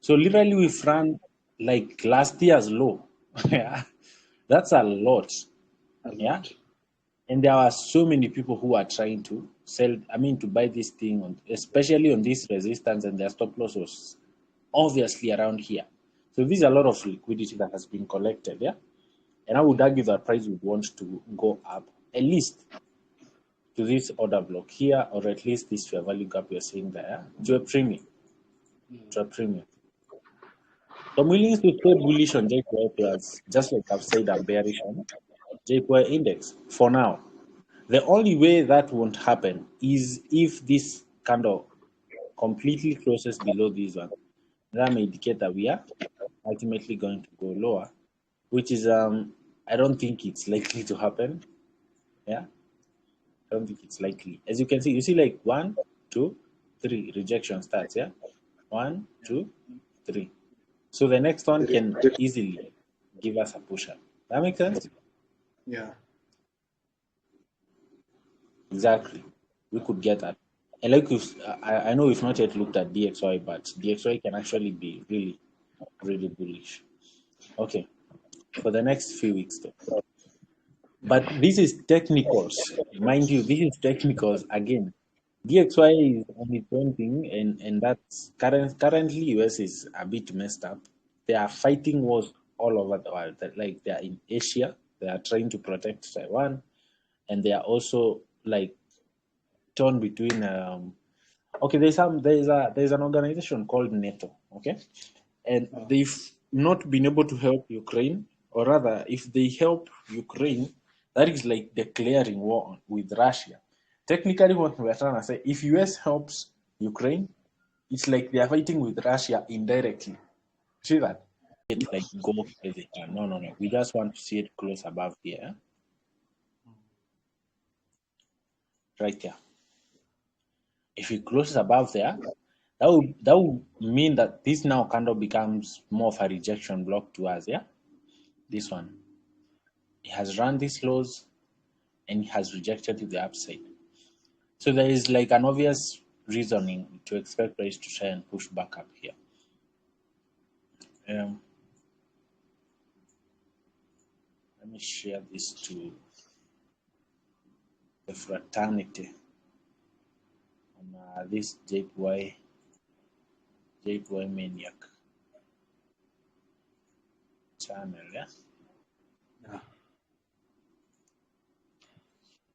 So literally we've run like last year's low. Yeah. That's a lot. Yeah. And there are so many people who are trying to sell, to buy this thing, especially on this resistance, and their stop loss was obviously around here. So there's a lot of liquidity that has been collected, yeah. And I would argue that price would want to go up at least to this order block here, or at least this fair value gap you're seeing there, to a premium. To a premium. So I'm willing to stay bullish on JPY plus, just like I've said, I'm bearish on JPY index for now. The only way that won't happen is if this candle completely closes below this one. That may indicate that we are ultimately going to go lower, which is I don't think it's likely to happen. Yeah, I don't think it's likely. As you can see, you see like 1, 2, 3 rejection starts. Yeah, 1, 2, 3. So the next one can easily give us a push up. That makes sense? Yeah. Exactly. We could get that. And like I know we've not yet looked at DXY, but DXY can actually be really, really bullish. Okay, for the next few weeks though. But this is technicals, mind you. This is technicals again. DXY is on its own thing, and that's currently US is a bit messed up. They are fighting wars all over the world. Like they are in Asia, they are trying to protect Taiwan, and they are also like torn between okay, there's an organization called NATO, okay, and they've not been able to help Ukraine, or rather, if they help Ukraine, that is like declaring war with Russia. Technically, what we're trying to say, if US helps Ukraine, it's like they are fighting with Russia indirectly. See that? It like go crazy. No, no, no. We just want to see it close above here, right there. If it closes above there, that would mean that this now kind of becomes more of a rejection block to us. Yeah, this one, it has run these lows and it has rejected to the upside. So there is like an obvious reasoning to expect price to try and push back up here. Let me share this to the fraternity on this JPY maniac channel. Yeah.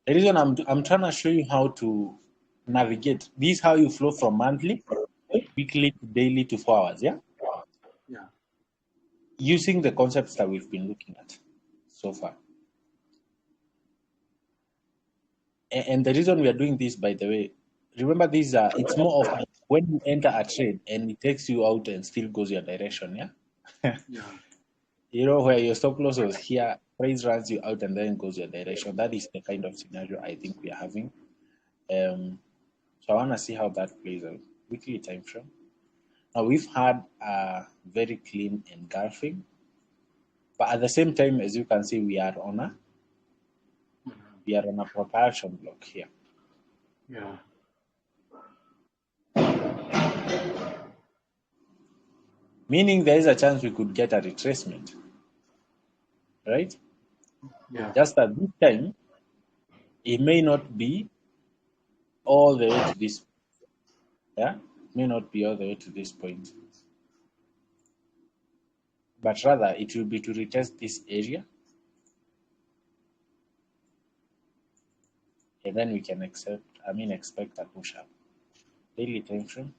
The reason I'm trying to show you how to navigate. This is how you flow from monthly, weekly, to daily to 4 hours. Yeah. Yeah. Using the concepts that we've been looking at so far. And the reason we are doing this, by the way, remember these are, it's more of when you enter a trade and it takes you out and still goes your direction. Yeah. Yeah. You know, where your stop loss was here, price runs you out and then goes your direction. That is the kind of scenario I think we are having. So I want to see how that plays out. Weekly time frame. Now we've had a very clean engulfing, but at the same time, as you can see, we are on a propulsion block here. Yeah. Meaning there is a chance we could get a retracement, right? Yeah. Just at this time, it may not be all the way to this. Yeah, it may not be all the way to this point, but rather it will be to retest this area, and then we can expect a push up. Daily time frame.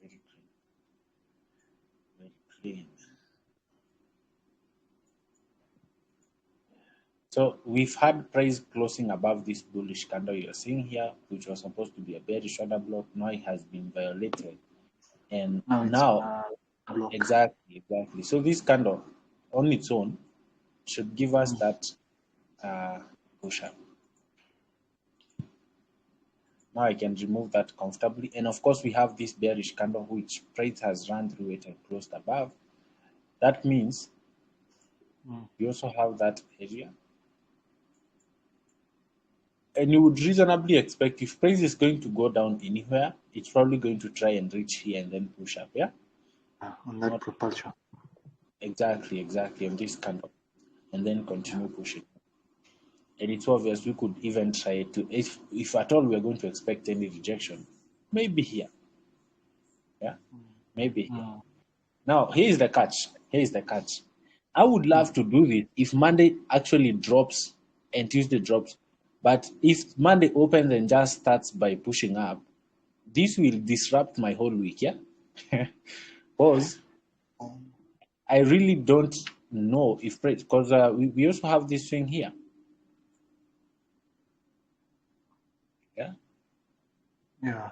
Very clean. Very clean. So we've had price closing above this bullish candle you're seeing here, which was supposed to be a bearish order block. Now it has been violated, and now exactly. So this candle on its own should give us that push up. Now I can remove that comfortably, and of course we have this bearish candle which price has run through it and closed above. That means we also have that area. And you would reasonably expect if price is going to go down anywhere, it's probably going to try and reach here and then push up, yeah? On that Not propulsion. exactly, on this candle, and then continue pushing. And it's obvious we could even try to, if at all we're going to expect any rejection, maybe here, yeah? Maybe here. Now, here's the catch. I would love to do this if Monday actually drops and Tuesday drops. But if Monday opens and just starts by pushing up, this will disrupt my whole week, yeah? Because I really don't know if, because we also have this thing here. Yeah? Yeah.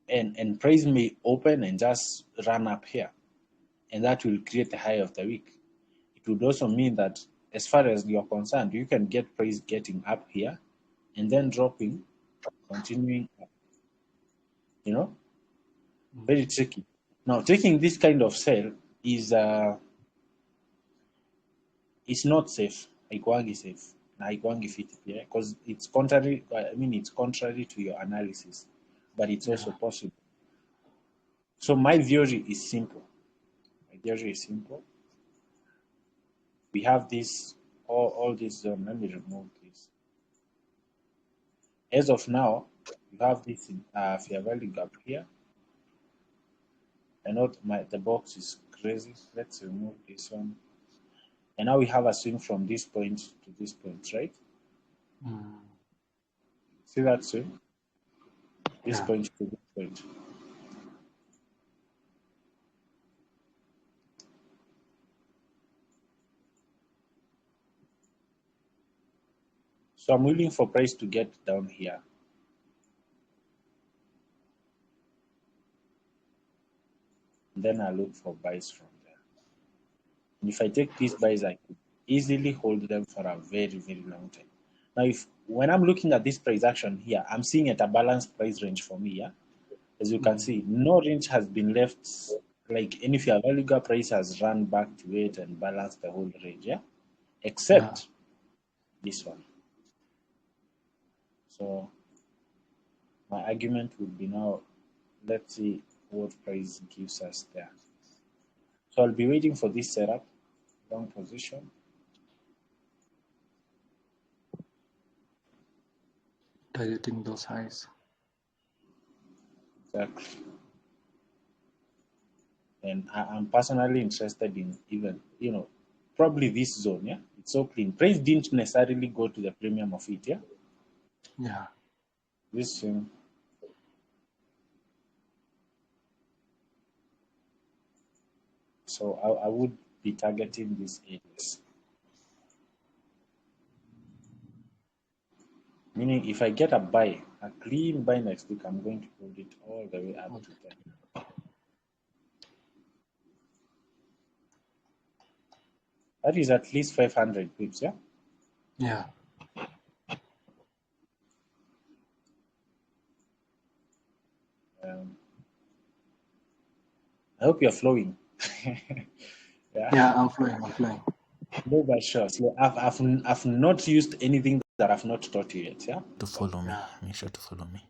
And price may open and just run up here. And that will create the high of the week. It would also mean that as far as you're concerned, you can get price getting up here and then dropping, continuing up. You know? Very tricky. Now, taking this kind of sell is it's not safe. Haikuangi safe. Na haikuangi fit, yeah? Because it's contrary, it's contrary to your analysis, but it's also possible. So my theory is simple. We have this, all this, let me remove this. As of now, you have this fair value gap here. I know the box is crazy. Let's remove this one. And now we have a swing from this point to this point, right? See that swing? This point to this point. So I'm waiting for price to get down here. And then I look for buys from there. And if I take these buys, I could easily hold them for a very, very long time. Now, when I'm looking at this price action here, I'm seeing at a balanced price range for me, yeah? As you can see, no range has been left, like any fair value gap price has run back to it and balanced the whole range, yeah? Except this one. So my argument would be now, let's see what price gives us there. So I'll be waiting for this setup, long position. Targeting those highs. Exactly. And I'm personally interested in even, probably this zone, yeah? It's so clean. Price didn't necessarily go to the premium of it, yeah? Yeah. This thing. So I would be targeting these areas. Meaning if I get a buy, a clean buy next week, I'm going to hold it all the way up to 10. That is at least 500 pips, yeah? Yeah. I hope you're flowing. Yeah, I'm flowing. No, but sure. So I've not used anything that I've not taught you yet, yeah? To follow me. Make sure to follow me.